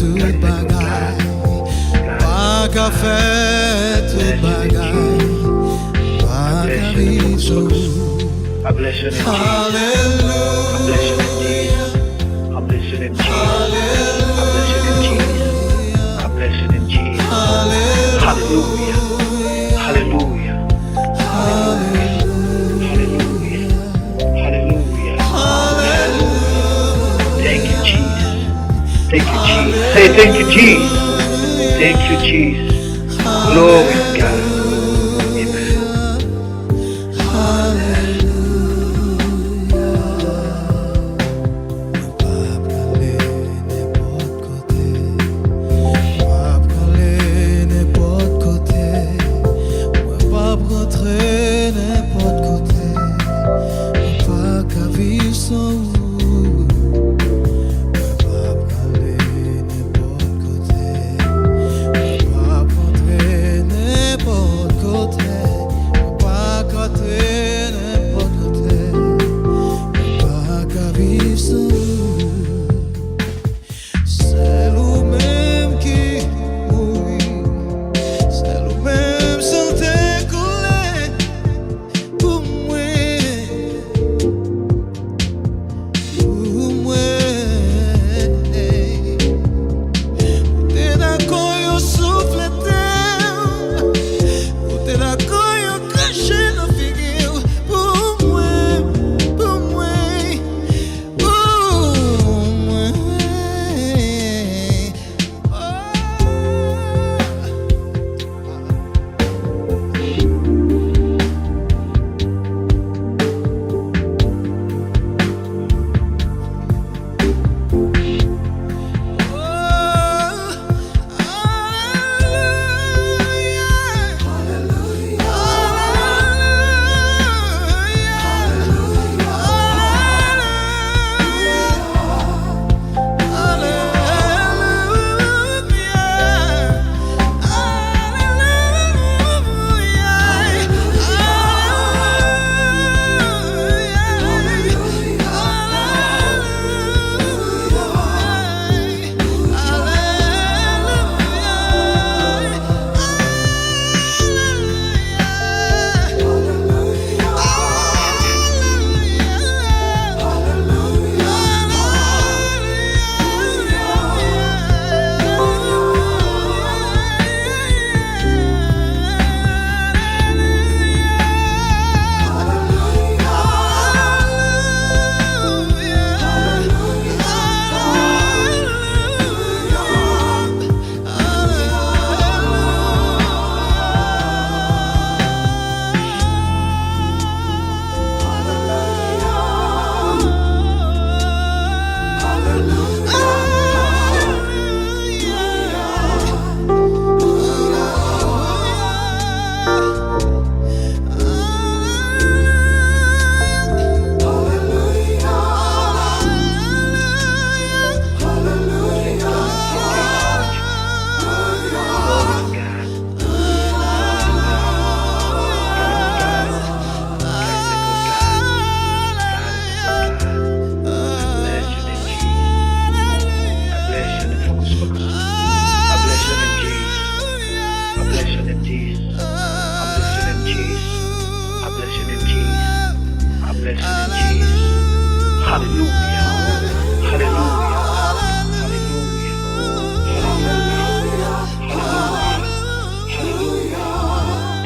tout bagaille, pas qu'à faire tout bagaille, pas qu'à vivre. I bless your name, Hallelujah. I bless your name, Jesus. I bless your name, Jesus. I bless your name, Jesus. Hallelujah. Hallelujah. Hallelujah. Hallelujah. Thank you, Jesus. Thank you, Jesus. Say thank you, Jesus. Thank you, Jesus. Glory to God. Amen.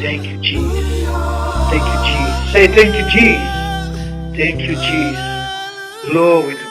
Thank you, Jesus. Thank you, Jesus. Say thank you, Jesus. Thank you, Jesus. Glory to